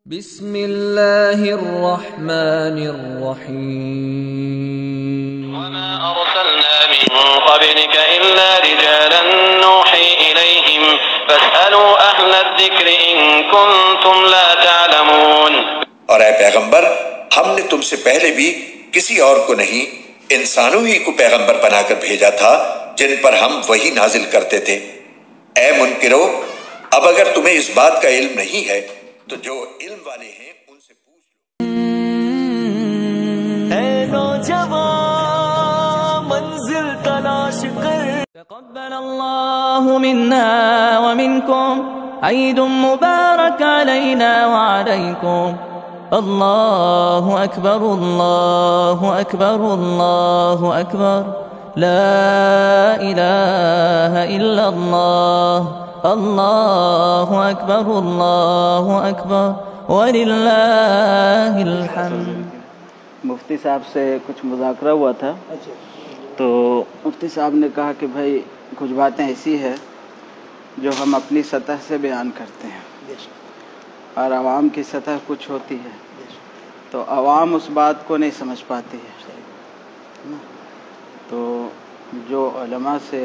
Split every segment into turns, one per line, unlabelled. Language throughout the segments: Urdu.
بسم اللہ الرحمن الرحیم
وما أرسلنا من قبلك إلا رجالا نوحي إليهم فاسألوا أهل الذكر إن كنتم لا تعلمون۔
اور اے پیغمبر، ہم نے تم سے پہلے بھی کسی اور کو نہیں، انسانوں ہی کو پیغمبر بنا کر بھیجا تھا جن پر ہم وحی نازل کرتے تھے۔ اے منکرو، اب اگر تمہیں اس بات کا علم نہیں ہے تو جو علم والے ہیں ان سے پوچھ لو۔
اے نوجوان منزل تلاش کر۔ تقبل اللہ منا ومنکم عید مبارک علینا وعلیکم۔ اللہ اکبر اللہ اکبر اللہ اکبر، لا الہ الا اللہ، اللہ اکبر وللہ الحمد۔
مفتی صاحب سے کچھ مذاکرہ ہوا تھا، تو مفتی صاحب نے کہا کہ بھائی کچھ باتیں ایسی ہے جو ہم اپنی سطح سے بیان کرتے ہیں اور عوام کی سطح کچھ ہوتی ہے، تو عوام اس بات کو نہیں سمجھ پاتی ہے۔ تو جو علماء سے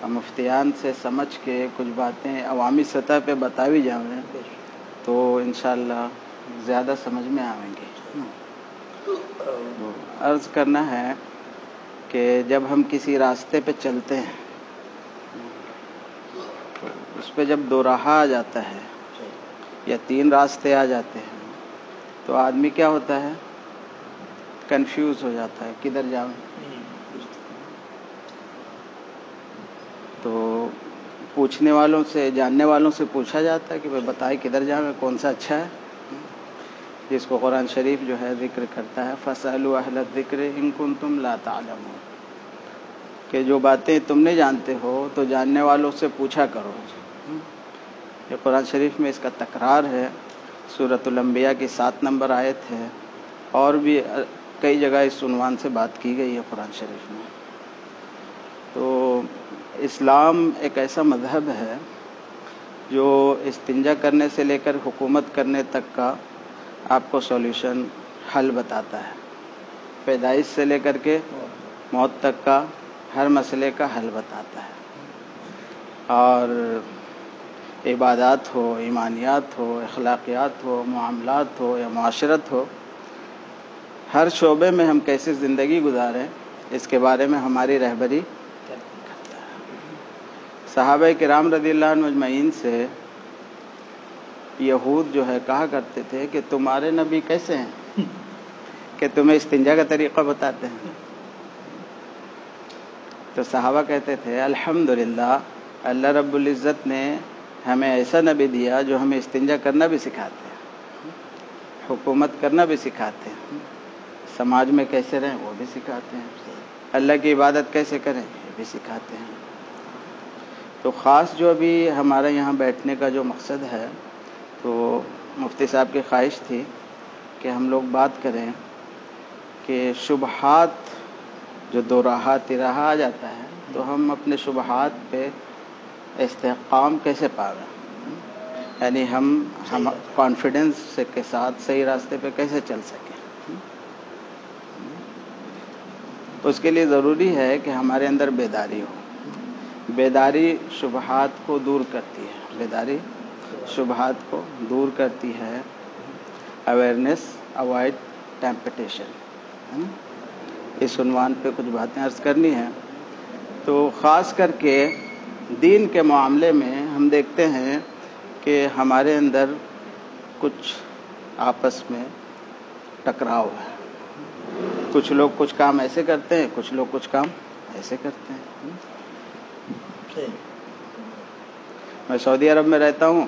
مفتیان سے سمجھ کے کچھ باتیں عوامی سطح پہ بتاوی جائیں تو انشاءاللہ زیادہ سمجھ میں آئیں گے۔ عرض کرنا ہے کہ جب ہم کسی راستے پہ چلتے ہیں، اس پہ جب دو راہ آ جاتا ہے یا تین راستے آ جاتے ہیں تو آدمی کیا ہوتا ہے؟ کنفیوز ہو جاتا ہے، کدھر جاؤں؟ تو پوچھنے والوں سے، جاننے والوں سے پوچھا جاتا ہے کہ بھائی بتائے کدھر جاؤں، کون سا اچھا ہے، جس کو قرآن شریف جو ہے ذکر کرتا ہے فَاسْأَلُوا أَهْلَ الذِّكْرِ إِن كُنتُمْ لَا تَعْلَمُونَ، کہ جو باتیں تم نہیں جانتے ہو تو جاننے والوں سے پوچھا کرو۔ یہ قرآن شریف میں اس کا تکرار ہے، سورۃ الانبیاء کی 7 نمبر آیت ہے، اور بھی کئی جگہ اس عنوان سے بات کی گئی ہے قرآن شریف میں۔ تو اسلام ایک ایسا مذہب ہے جو استنجا کرنے سے لے کر حکومت کرنے تک کا آپ کو سولوشن، حل بتاتا ہے، پیدائش سے لے کر کے موت تک کا ہر مسئلے کا حل بتاتا ہے، اور عبادات ہو، ایمانیات ہو، اخلاقیات ہو، معاملات ہو یا معاشرت ہو، ہر شعبے میں ہم کیسے زندگی گزاریں اس کے بارے میں ہماری رہبری کرتا ہے۔ صحابہ کرام رضی اللہ عنہ اجمعین سے یہود جو ہے کہا کرتے تھے کہ تمہارے نبی کیسے ہیں کہ تمہیں استنجا کا طریقہ بتاتے ہیں؟ تو صحابہ کہتے تھے الحمدللہ، اللہ رب العزت نے ہمیں ایسا نبی دیا جو ہمیں استنجا کرنا بھی سکھاتے ہیں، حکومت کرنا بھی سکھاتے ہیں، سماج میں کیسے رہیں وہ بھی سکھاتے ہیں، اللہ کی عبادت کیسے کریں یہ بھی سکھاتے ہیں۔ تو خاص جو ابھی ہمارے یہاں بیٹھنے کا جو مقصد ہے، تو مفتی صاحب کی خواہش تھی کہ ہم لوگ بات کریں کہ شبہات جو دو راہ تیراہ آ جاتا ہے تو ہم اپنے شبہات پہ استحکام کیسے پاویں، یعنی ہم کانفیڈنس کے ساتھ صحیح راستے پہ کیسے چل سکیں۔ اس کے لیے ضروری ہے کہ ہمارے اندر بیداری ہو۔ بیداری شبہات کو دور کرتی ہے، بیداری شبہات کو دور کرتی ہے، اویئرنیس اوائڈ ٹیمپٹیشن، اس عنوان پہ کچھ باتیں عرض کرنی ہیں۔ تو خاص کر کے دین کے معاملے میں ہم دیکھتے ہیں کہ ہمارے اندر کچھ آپس میں ٹکراؤ ہے، کچھ لوگ کچھ کام ایسے کرتے ہیں، کچھ لوگ کچھ کام ایسے کرتے ہیں۔ میں سعودی عرب میں رہتا ہوں،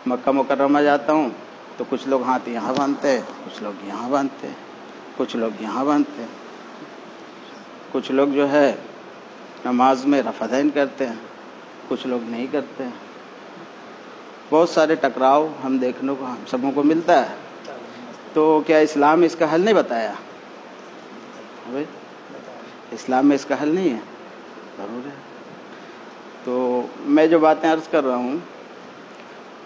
مکہ مکرمہ جاتا ہوں تو کچھ لوگ ہاتھ یہاں باندھتے ہیں، کچھ لوگ یہاں باندھتے ہیں، کچھ لوگ یہاں باندھتے ہیں، کچھ لوگ جو ہے نماز میں رفعتین کرتے ہیں، کچھ لوگ نہیں کرتے ہیں۔ بہت سارے ٹکراؤ ہم دیکھنے کو، ہم سبوں کو ملتا ہے۔ تو کیا اسلام اس کا حل نہیں بتایا؟ اسلام میں اس کا حل نہیں ہے؟ ضرور ہے۔ تو میں جو باتیں عرض کر رہا ہوں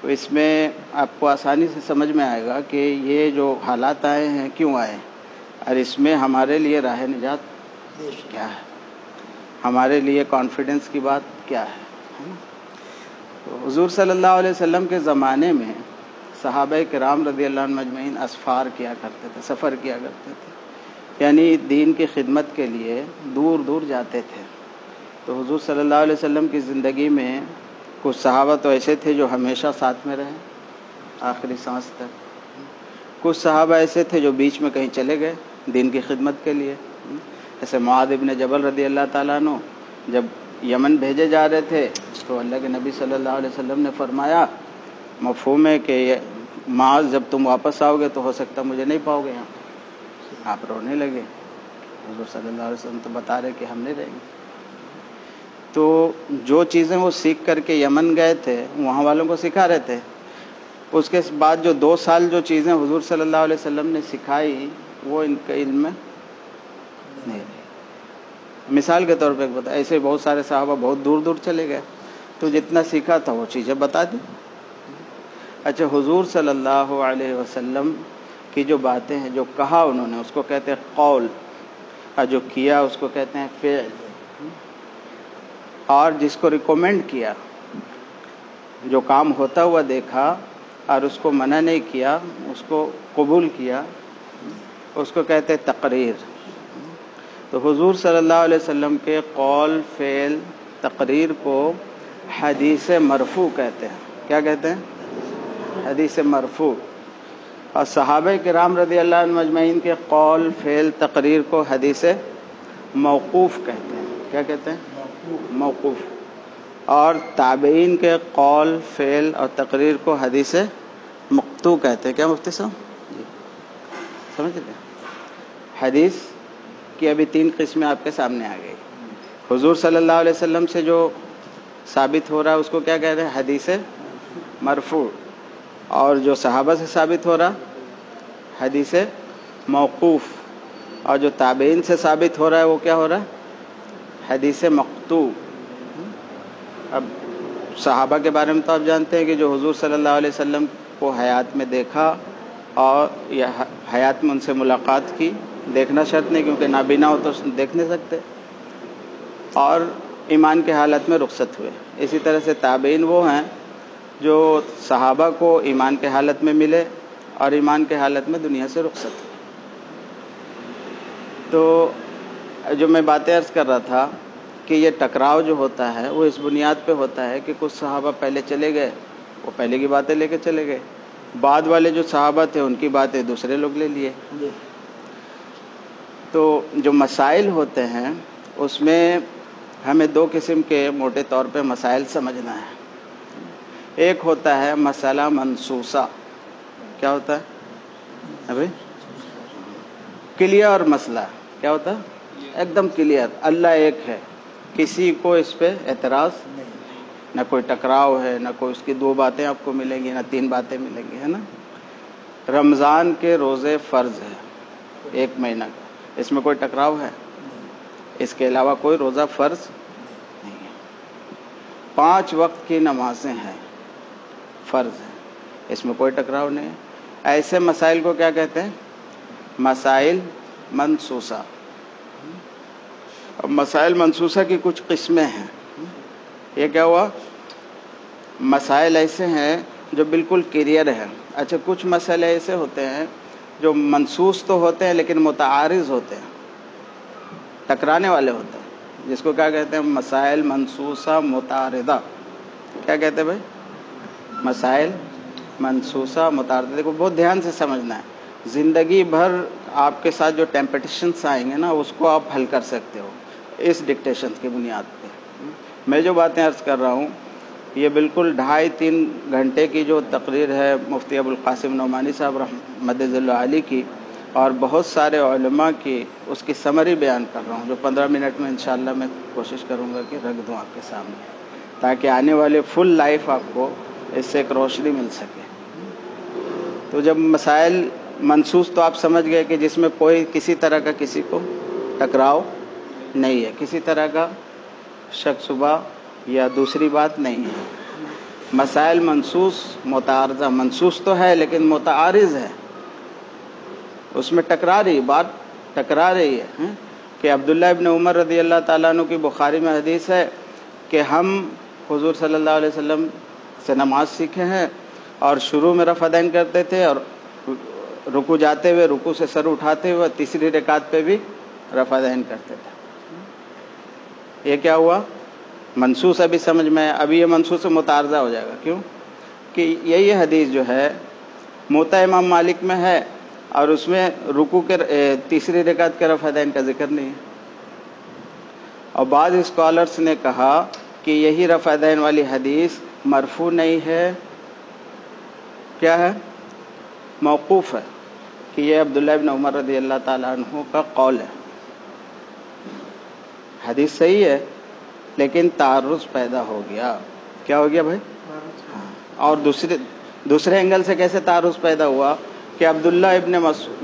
تو اس میں آپ کو آسانی سے سمجھ میں آئے گا کہ یہ جو حالات آئے ہیں کیوں آئے، اور اس میں ہمارے لیے راہ نجات کیا ہے، ہمارے لیے کانفیڈنس کی بات کیا ہے۔ تو حضور صلی اللہ علیہ وسلم کے زمانے میں صحابہ کرام رضی اللہ عنہم اجمعین اسفار کیا کرتے تھے، سفر کیا کرتے تھے، یعنی دین کی خدمت کے لیے دور دور جاتے تھے۔ تو حضور صلی اللہ علیہ وسلم کی زندگی میں کچھ صحابہ تو ایسے تھے جو ہمیشہ ساتھ میں رہے آخری سانس تک، کچھ صحابہ ایسے تھے جو بیچ میں کہیں چلے گئے دین کی خدمت کے لیے، جیسے معاذ ابن جبل رضی اللہ تعالیٰ عنہ جب یمن بھیجے جا رہے تھے تو اللہ کے نبی صلی اللہ علیہ وسلم نے فرمایا، مفہوم ہے کہ معاذ جب تم واپس آؤ گے تو ہو سکتا مجھے نہیں پاؤ گے یہاں۔ آپ رونے لگے، حضور صلی اللہ علیہ وسلم تو بتا رہے کہ ہم نہیں رہیں گے۔ تو جو چیزیں وہ سیکھ کر کے یمن گئے تھے وہاں والوں کو سکھا رہے تھے، اس کے بعد جو 2 سال جو چیزیں حضور صلی اللہ علیہ وسلم نے سکھائی وہ ان کے علم میں نہیں رہی۔ مثال کے طور پہ بتا، ایسے بہت سارے صحابہ بہت دور دور چلے گئے تو جتنا سیکھا تھا وہ چیزیں بتا دی۔ اچھا، حضور صلی اللہ علیہ وسلم کی جو باتیں ہیں، جو کہا انہوں نے، اس کو کہتے ہیں قول، اور جو کیا اس کو کہتے ہیں فعل، اور جس کو ریکومینڈ کیا، جو کام ہوتا ہوا دیکھا اور اس کو منع نہیں کیا، اس کو قبول کیا، اس کو کہتے ہیں تقریر۔ تو حضور صلی اللہ علیہ وسلم کے قول، فعل، تقریر کو حدیث مرفوع کہتے ہیں۔ کیا کہتے ہیں؟ حدیث مرفوع۔ اور صحابہ کرام رضی اللہ عنہم اجمعین کے قول، فعل، تقریر کو حدیث موقوف کہتے ہیں۔ کیا کہتے ہیں؟ موقوف۔ اور تابعین کے قول، فعل اور تقریر کو حدیث مقطوع کہتے ہیں۔ کیا مفتی صاحب سمجھ گئے؟ حدیث کی ابھی 3 قسمیں آپ کے سامنے آ گئی۔ حضور صلی اللہ علیہ وسلم سے جو ثابت ہو رہا ہے اس کو کیا کہتے ہیں؟ حدیث مرفوع۔ اور جو صحابہ سے ثابت ہو رہا حدیث موقوف۔ اور جو تابعین سے ثابت ہو رہا ہے وہ کیا ہو رہا ہے؟ حدیث مقطوع۔ اب صحابہ کے بارے میں تو آپ جانتے ہیں کہ جو حضور صلی اللہ علیہ وسلم کو حیات میں دیکھا اور یا حیات میں ان سے ملاقات کی، دیکھنا شرط نہیں کیونکہ نابینا ہو تو دیکھ نہیں سکتے، اور ایمان کے حالت میں رخصت ہوئے۔ اسی طرح سے تابعین وہ ہیں جو صحابہ کو ایمان کے حالت میں ملے اور ایمان کے حالت میں دنیا سے رخصت ہوئے۔ تو جو میں باتیں عرض کر رہا تھا کہ یہ ٹکراؤ جو ہوتا ہے وہ اس بنیاد پہ ہوتا ہے کہ کچھ صحابہ پہلے چلے گئے، وہ پہلے کی باتیں لے کے چلے گئے، بعد والے جو صحابہ تھے ان کی باتیں دوسرے لوگ لے لیے۔ تو جو مسائل ہوتے ہیں اس میں ہمیں 2 قسم کے موٹے طور پہ مسائل سمجھنا ہے۔ ایک ہوتا ہے مسئلہ منصوصہ۔ کیا ہوتا ہے ابھی؟ کلیئر مسئلہ۔ کیا ہوتا ہے؟ ایک دم کلیئر، اللہ ایک ہے، کسی کو اس پہ اعتراض نہیں، نہ کوئی ٹکراؤ ہے، نہ کوئی اس کی 2 باتیں آپ کو ملیں گی، نہ 3 باتیں ملیں گی، ہے نا۔ رمضان کے روزے فرض ہے 1 مہینہ کا، اس میں کوئی ٹکراؤ ہے؟ اس کے علاوہ کوئی روزہ فرض نہیں ہے۔ 5 وقت کی نمازیں ہیں، فرض ہے، اس میں کوئی ٹکراؤ نہیں ہے۔ ایسے مسائل کو کیا کہتے ہیں؟ مسائل منصوصہ۔ اب مسائل منصوصہ کی کچھ قسمیں ہیں۔ یہ کیا ہوا؟ مسائل ایسے ہیں جو بالکل کلیئر ہیں۔ اچھا، کچھ مسئلے ایسے ہوتے ہیں جو منصوص تو ہوتے ہیں لیکن متعارض ہوتے ہیں، ٹکرانے والے ہوتے ہیں، جس کو کیا کہتے ہیں؟ مسائل منصوصہ متعارضہ۔ کیا کہتے ہیں بھائی؟ مسائل منصوصہ متعارضہ۔ دیکھو بہت دھیان سے سمجھنا ہے، زندگی بھر آپ کے ساتھ جو ٹیمپٹیشنس آئیں گے نا اس کو آپ حل کر سکتے ہو اس ڈکٹیشن کی بنیاد پہ۔ میں جو باتیں عرض کر رہا ہوں یہ بالکل 2.5-3 گھنٹے کی جو تقریر ہے مفتی ابوالقاسم نعمانی صاحب رحمۃ اللہ علیہ کی اور بہت سارے علماء کی، اس کی سمری بیان کر رہا ہوں جو 15 منٹ میں انشاءاللہ میں کوشش کروں گا کہ رکھ دوں آپ کے سامنے، تاکہ آنے والے فل لائف آپ کو اس سے ایک روشنی مل سکے۔ تو جب مسائل منصوص تو آپ سمجھ گئے کہ جس میں کوئی کسی طرح کا کسی کو ٹکراؤ نہیں ہے، کسی طرح کا شک شبہ یا دوسری بات نہیں ہے۔ مسائل منصوص متعارضہ، منصوص تو ہے لیکن متعارض ہے، اس میں ٹکرا رہی بات ٹکرا رہی ہے کہ عبداللہ ابن عمر رضی اللہ تعالیٰ عنہ کی بخاری میں حدیث ہے کہ ہم حضور صلی اللہ علیہ وسلم سے نماز سیکھے ہیں اور شروع میں رفع دین کرتے تھے اور رکوع جاتے ہوئے رکوع سے سر اٹھاتے ہوئے تیسری رکعت پہ بھی رفع دین کرتے تھے۔ یہ کیا ہوا؟ منصوص ابھی سمجھ میں، ابھی یہ منصوص متعارضہ ہو جائے گا۔ کیوں؟ کہ یہی حدیث جو ہے موطا امام مالک میں ہے اور اس میں رکوع کے تیسری رکعت کے رفع دین کا ذکر نہیں ہے، اور بعض اسکالرس نے کہا کہ یہی رفع دین والی حدیث مرفوع نہیں ہے، کیا ہے؟ موقوف ہے، کہ یہ عبداللہ ابن عمر رضی اللہ تعالیٰ عنہ کا قول ہے۔ حدیث صحیح ہے لیکن تعرض پیدا ہو گیا۔ کیا ہو گیا بھائی؟ اور دوسرے اینگل سے کیسے تعرض پیدا ہوا کہ عبداللہ ابن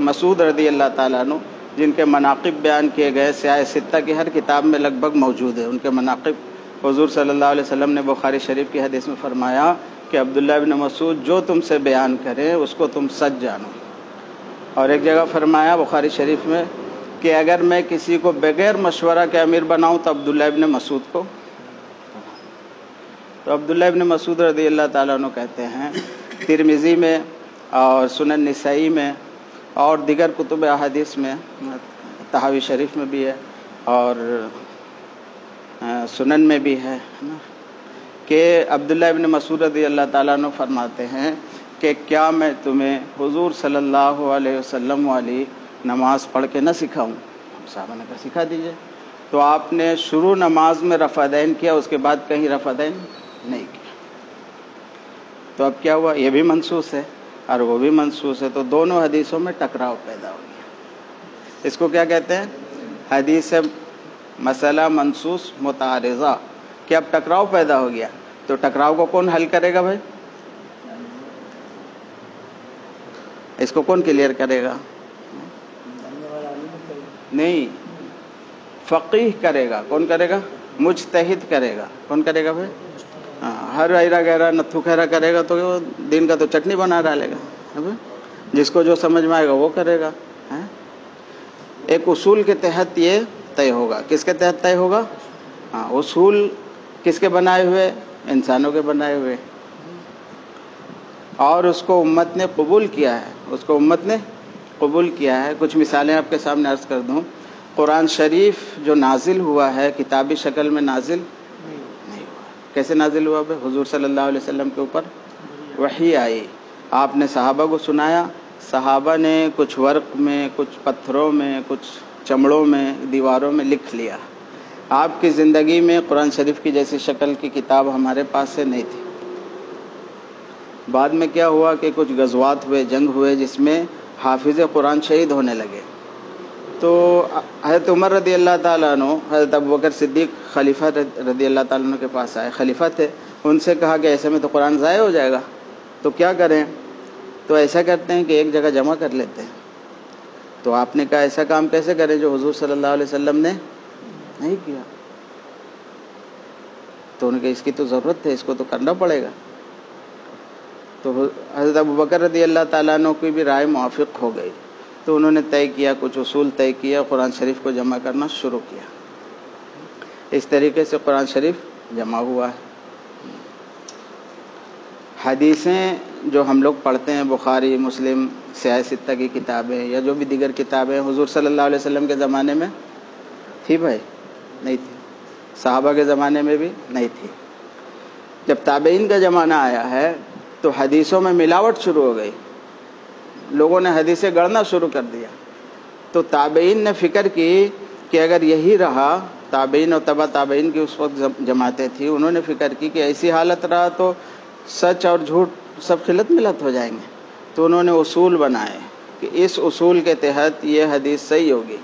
مسعود رضی اللہ تعالیٰ عنہ جن کے مناقب بیان کیے گئے سیاہ ستہ کی ہر کتاب میں لگ بھگ موجود ہے، ان کے مناقب حضور صلی اللہ علیہ وسلم نے بخاری شریف کی حدیث میں فرمایا کہ عبداللہ ابن مسعود جو تم سے بیان کرے اس کو تم سچ جانو، اور ایک جگہ فرمایا بخاری شریف میں کہ اگر میں کسی کو بغیر مشورہ کے امیر بناؤں تو عبداللہ ابن مسعود کو۔ تو عبداللہ ابن مسعود رضی اللہ تعالیٰ عنہ کہتے ہیں، ترمذی میں اور سنن نسائی میں اور دیگر کتب احادیث میں، طحاوی شریف میں بھی ہے اور سنن میں بھی ہے کہ عبداللہ ابن مسعود رضی اللہ تعالیٰ عنہ فرماتے ہیں کہ کیا میں تمہیں حضور صلی اللہ علیہ وسلم والی نماز پڑھ کے نہ سکھاؤں؟ صحابہ نے کہا سکھا دیجئے۔ تو آپ نے شروع نماز میں رفع دین کیا، اس کے بعد کہیں رفع دین نہیں کیا۔ تو اب کیا ہوا؟ یہ بھی منصوص ہے اور وہ بھی منصوص ہے، تو دونوں حدیثوں میں ٹکراؤ پیدا ہو گیا۔ اس کو کیا کہتے ہیں؟ حدیث مسئلہ منصوص متعارضہ، کہ اب ٹکراؤ پیدا ہو گیا، تو ٹکراؤ کو کون حل کرے گا بھائی؟ اس کو کون کلیئر کرے گا؟ نہیں، فقیہ کرے گا۔ کون کرے گا؟ مجتہد کرے گا۔ کون کرے گا بھائی؟ ہر ایرا گہرا نتھو خیرا کرے گا تو دین کا تو چٹنی بنا ڈالے گا، جس کو جو سمجھ میں آئے گا وہ کرے گا۔ ایک اصول کے تحت یہ طے ہوگا۔ کس کے تحت طے ہوگا؟ اصول کس کے بنائے ہوئے؟ انسانوں کے بنائے ہوئے، اور اس کو امت نے قبول کیا ہے، اس کو امت نے قبول کیا ہے۔ کچھ مثالیں آپ کے سامنے عرض کر دوں۔ قرآن شریف جو نازل ہوا ہے کتابی شکل میں نازل نہیں ہوا۔ کیسے نازل ہوا بھائی؟ حضور صلی اللہ علیہ وسلم کے اوپر وحی آئی، آپ نے صحابہ کو سنایا، صحابہ نے کچھ ورق میں، کچھ پتھروں میں، کچھ چمڑوں میں، دیواروں میں لکھ لیا۔ آپ کی زندگی میں قرآن شریف کی جیسی شکل کی کتاب ہمارے پاس سے نہیں تھی۔ بعد میں کیا ہوا کہ کچھ غزوات ہوئے، جنگ ہوئے، جس میں حافظ قرآن شہید ہونے لگے، تو حضرت عمر رضی اللہ تعالیٰ عنہ حضرت ابوبکر صدیق خلیفہ رضی اللہ تعالیٰ عنہ کے پاس آئے، خلیفہ تھے، ان سے کہا کہ ایسے میں تو قرآن ضائع ہو جائے گا، تو کیا کریں؟ تو ایسا کرتے ہیں کہ ایک جگہ جمع کر لیتے ہیں۔ تو آپ نے کہا ایسا کام کیسے کریں جو حضور صلی اللہ علیہ وسلم نے نہیں کیا؟ تو ان کے اس کی تو ضرورت ہے، اس کو تو کرنا پڑے گا۔ تو حضرت ابوبکر رضی اللہ تعالیٰ عنہ کی بھی رائے موافق ہو گئی، تو انہوں نے طے کیا، کچھ اصول طے کیا، قرآن شریف کو جمع کرنا شروع کیا۔ اس طریقے سے قرآن شریف جمع ہوا ہے۔ حدیثیں جو ہم لوگ پڑھتے ہیں، بخاری، مسلم، سیاہ ستہ کی کتابیں یا جو بھی دیگر کتابیں، حضور صلی اللہ علیہ وسلم کے زمانے میں تھی بھائی؟ نہیں تھی۔ صحابہ کے زمانے میں بھی نہیں تھی۔ جب تابعین کا زمانہ آیا ہے تو حدیثوں میں ملاوٹ شروع ہو گئی، لوگوں نے حدیثیں گڑنا شروع کر دیا۔ تو تابعین نے فکر کی کہ اگر یہی رہا، تابعین اور تبع تابعین کی اس وقت جماعتیں تھیں، انہوں نے فکر کی کہ ایسی حالت رہا تو سچ اور جھوٹ سب خلط ملت ہو جائیں گے۔ تو انہوں نے اصول بنائے کہ اس اصول کے تحت یہ حدیث صحیح ہوگی،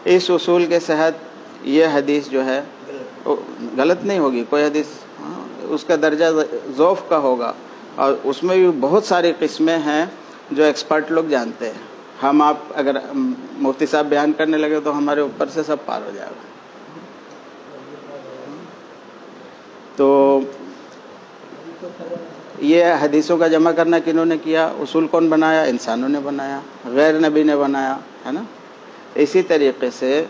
اس اصول کے تحت یہ حدیث جو ہے غلط نہیں ہوگی، کوئی حدیث اس کا درجہ ضعف کا ہوگا، اور اس میں بھی بہت ساری قسمیں ہیں جو ایکسپرٹ لوگ جانتے ہیں۔ ہم آپ اگر مفتی صاحب بیان کرنے لگے تو ہمارے اوپر سے سب پار ہو جائے گا۔ تو یہ حدیثوں کا جمع کرنا کنہوں نے کیا؟ اصول کون بنایا؟ انسانوں نے بنایا، غیر نبی نے بنایا، ہے نا؟ اسی طریقے سے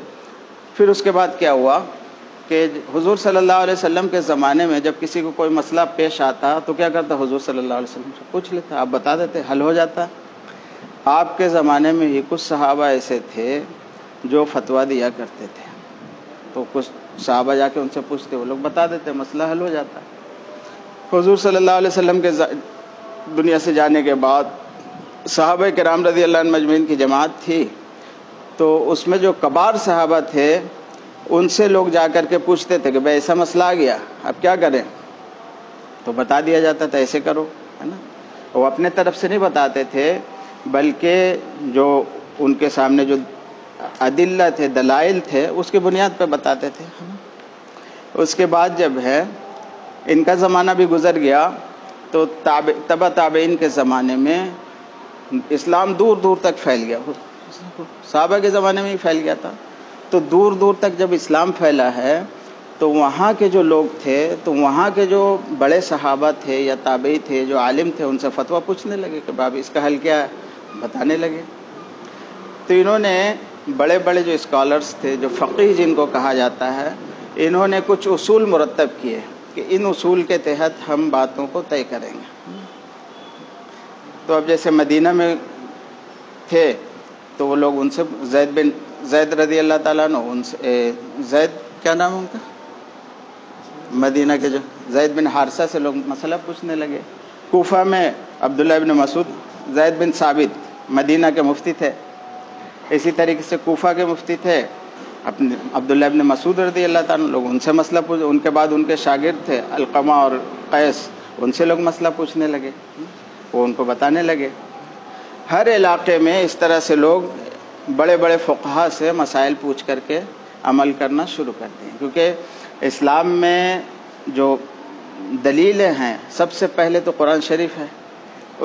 پھر اس کے بعد کیا ہوا کہ حضور صلی اللہ علیہ وسلم کے زمانے میں جب کسی کو کوئی مسئلہ پیش آتا تو کیا کرتا؟ حضور صلی اللہ علیہ وسلم سے پوچھ لیتا، آپ بتا دیتے، حل ہو جاتا۔ آپ کے زمانے میں ہی کچھ صحابہ ایسے تھے جو فتویٰ دیا کرتے تھے، تو کچھ صحابہ جا کے ان سے پوچھتے، وہ لوگ بتا دیتے، مسئلہ حل ہو جاتا۔ حضور صلی اللہ علیہ وسلم کے دنیا سے جانے کے بعد صحابہ کرام رضی اللہ عنہ مجمعین کی جماعت تھی، تو اس میں جو کبار صحابہ تھے ان سے لوگ جا کر کے پوچھتے تھے کہ بھائی ایسا مسئلہ آ گیا، اب کیا کریں؟ تو بتا دیا جاتا تھا ایسے کرو، ہے نا؟ وہ اپنے طرف سے نہیں بتاتے تھے، بلکہ جو ان کے سامنے جو ادلہ تھے، دلائل تھے، اس کی بنیاد پہ بتاتے تھے۔ اس کے بعد جب ہے ان کا زمانہ بھی گزر گیا تو تبع تابعین کے زمانے میں اسلام دور دور تک پھیل گیا، صحابہ کے زمانے میں ہی پھیل گیا تھا، تو دور دور تک جب اسلام پھیلا ہے تو وہاں کے جو لوگ تھے، تو وہاں کے جو بڑے صحابہ تھے یا تابعی تھے، جو عالم تھے، ان سے فتویٰ پوچھنے لگے کہ باب اس کا حل کیا ہے، بتانے لگے۔ تو انہوں نے بڑے بڑے جو اسکالرز تھے، جو فقیہ جن کو کہا جاتا ہے، انہوں نے کچھ اصول مرتب کیے کہ ان اصول کے تحت ہم باتوں کو طے کریں گے۔ تو اب جیسے مدینہ میں تھے تو وہ لوگ ان سے زید رضی اللہ تعالیٰ عنہ، ان سے زید کیا نام ہے ان کا، مدینہ کے جو زید بن حارثہ سے لوگ مسئلہ پوچھنے لگے۔ کوفہ میں عبداللہ ابن مسعود، زید بن ثابت مدینہ کے مفتی تھے، اسی طریقے سے کوفہ کے مفتی تھے اپنے عبداللہ ابن مسعود رضی اللہ تعالیٰ، لوگ ان سے مسئلہ پوچھ، ان کے بعد ان کے شاگرد تھے علقمہ اور قیس، ان سے لوگ مسئلہ پوچھنے لگے، وہ ان کو بتانے لگے۔ ہر علاقے میں اس طرح سے لوگ بڑے بڑے فقہا سے مسائل پوچھ کر کے عمل کرنا شروع کرتے ہیں، کیونکہ اسلام میں جو دلیلیں ہیں سب سے پہلے تو قرآن شریف ہے،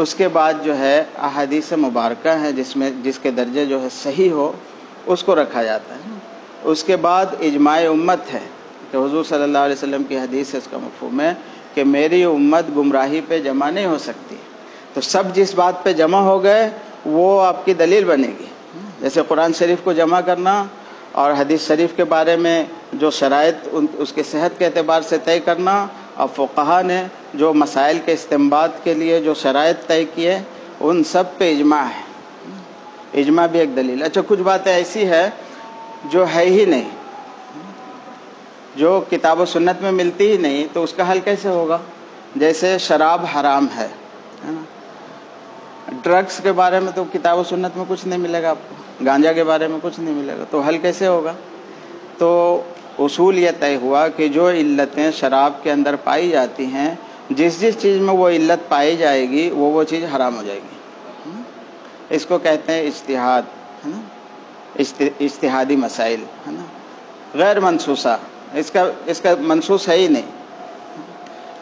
اس کے بعد جو ہے احادیث مبارکہ ہیں جس کے درجے جو ہے صحیح ہو اس کو رکھا جاتا ہے، اس کے بعد اجماع امت ہے کہ حضور صلی اللہ علیہ وسلم کی حدیث سے اس کا مفہوم ہے کہ میری امت گمراہی پہ جمع نہیں ہو سکتی، تو سب جس بات پہ جمع ہو گئے وہ آپ کی دلیل بنے گی۔ جیسے قرآن شریف کو جمع کرنا اور حدیث شریف کے بارے میں جو شرائط اس کے صحت کے اعتبار سے طے کرنا، اور فقہا نے جو مسائل کے استنباط کے لیے جو شرائط طے کیے، ان سب پہ اجماع ہے۔ اجماع بھی ایک دلیل۔ اچھا، کچھ باتیں ایسی ہے جو ہے ہی نہیں، جو کتاب و سنت میں ملتی ہی نہیں، تو اس کا حل کیسے ہوگا؟ جیسے شراب حرام ہے نا، ڈرگس کے بارے میں تو کتاب و سنت میں کچھ نہیں ملے گا آپ کو، گانجا کے بارے میں کچھ نہیں ملے گا، تو حل کیسے ہوگا؟ تو اصول یہ طے ہوا کہ جو علتیں شراب کے اندر پائی جاتی ہیں، جس چیز میں وہ علت پائی جائے گی وہ چیز حرام ہو جائے گی۔ اس کو کہتے ہیں اجتہاد، ہے نا، اجتہادی مسائل، ہے نا، غیر منصوصہ، اس کا منصوص ہے ہی نہیں۔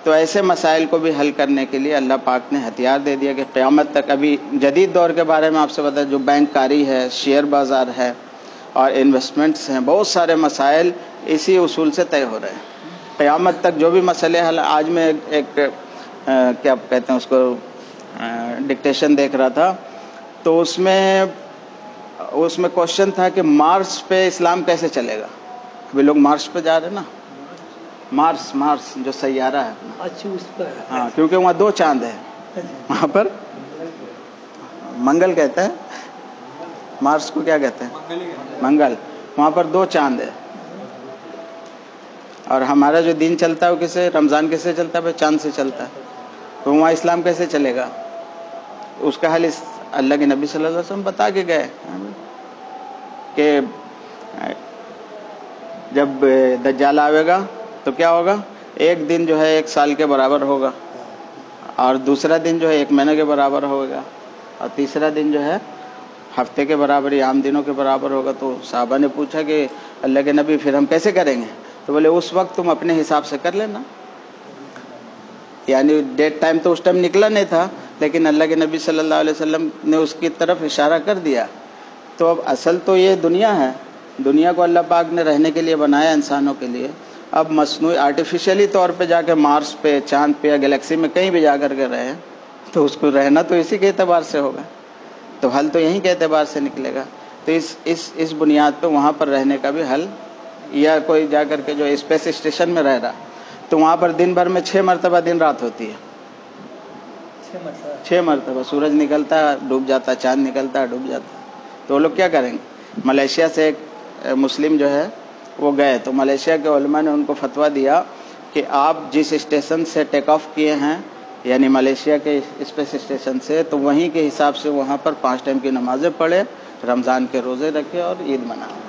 تو ایسے مسائل کو بھی حل کرنے کے لیے اللہ پاک نے ہتھیار دے دیا کہ قیامت تک، ابھی جدید دور کے بارے میں آپ سے بتا، جو بینک کاری ہے، شیئر بازار ہے اور انویسٹمنٹس ہیں، بہت سارے مسائل اسی اصول سے طے ہو رہے ہیں۔ قیامت تک جو بھی مسئلے حل، آج میں ایک کیا کہتے ہیں اس کو، ڈکٹیشن دیکھ رہا تھا، تو اس میں کوشچن تھا کہ مارس پہ اسلام کیسے چلے گا۔ ابھی لوگ مارس پہ جا رہے ہیں نا، مارس جو سیارہ ہے،
اچھا اس پر،
ہاں، کیونکہ وہاں 2 چاند ہیں، وہاں پر منگل کہتا ہے، مارس کو کیا کہتے ہیں، منگل، وہاں پر 2 چاند ہے۔ اور ہمارا جو دین چلتا ہے وہ کسے، رمضان کسے چلتا ہے؟ چاند سے چلتا ہے، تو وہاں اسلام کیسے چلے گا؟ اس کا حل اللہ کے نبی صلی اللہ علیہ وسلم بتا کے گئے کہ جب دجال آئے گا تو کیا ہوگا، ایک دن جو ہے 1 سال کے برابر ہوگا، اور دوسرا دن جو ہے 1 مہینے کے برابر ہوگا، اور تیسرا دن جو ہے ہفتے کے برابر یا عام دنوں کے برابر ہوگا۔ تو صحابہ نے پوچھا کہ اللہ کے نبی پھر ہم کیسے کریں گے؟ تو بولے اس وقت تم اپنے حساب سے کر لینا، یعنی ڈیٹ ٹائم تو اس ٹائم نکلا نہیں تھا، لیکن اللہ کے نبی صلی اللہ علیہ وسلم نے اس کی طرف اشارہ کر دیا۔ تو اب اصل تو یہ دنیا ہے، دنیا کو اللہ پاک نے رہنے کے لیے بنایا انسانوں کے لیے، اب مصنوعی آرٹیفیشلی طور پہ جا کے مارس پہ، چاند پہ یا گلیکسی میں کہیں بھی جا کر کے رہے تو اس کو رہنا تو اسی کے اعتبار سے ہوگا، تو حل تو یہیں کے اعتبار سے نکلے گا. تو اس بنیاد پہ وہاں پر رہنے کا بھی حل، یا کوئی جا کر کے جو اسپیس اسٹیشن میں رہ رہا تو وہاں پر دن بھر میں 6 مرتبہ دن رات ہوتی ہے، 6 مرتبہ سورج نکلتا ہے ڈوب جاتا ہے، چاند نکلتا ہے ڈوب جاتا ہے. تو وہ لوگ کیا کریں گے؟ ملیشیا سے ایک مسلم جو ہے وہ گئے تو ملیشیا کے علماء نے ان کو فتویٰ دیا کہ آپ جس اسٹیشن سے ٹیک آف کیے ہیں، یعنی ملیشیا کے اسپیس اسٹیشن سے، تو وہیں کے حساب سے وہاں پر 5 ٹائم کی نمازیں پڑھے، رمضان کے روزے رکھے اور عید منائے.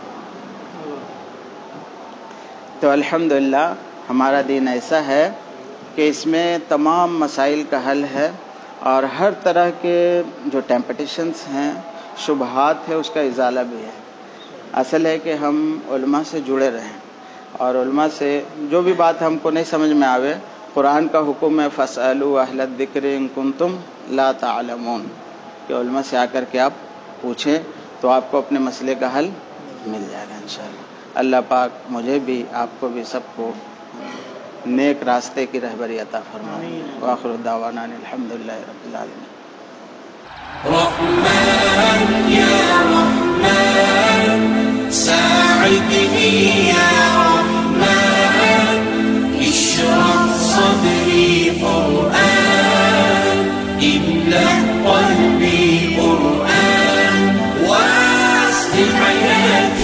تو الحمدللہ ہمارا دین ایسا ہے کہ اس میں تمام مسائل کا حل ہے، اور ہر طرح کے جو ٹیمپٹیشنس ہیں، شبہات ہے، اس کا ازالہ بھی ہے. اصل ہے کہ ہم علماء سے جڑے رہیں، اور علماء سے جو بھی بات ہم کو نہیں سمجھ میں آوے، قرآن کا حکم ہے فَاسْأَلُوا أَهْلَ الذِّكْرِ إِن كُنتُمْ لَا تَعْلَمُونَ، کہ علماء سے آ کر کے آپ پوچھیں تو آپ کو اپنے مسئلے کا حل مل جائے گا انشاءاللہ. اللہ پاک مجھے بھی آپ کو بھی سب کو نیک راستے کی رہبری عطا فرمائے. وآخر دعوانا الحمدللہ رب العالمین.
رحمن يا رحمن ساعدني يا رحمن اشرح صدري قرآن املأ قلبي قرآن واسع حياتي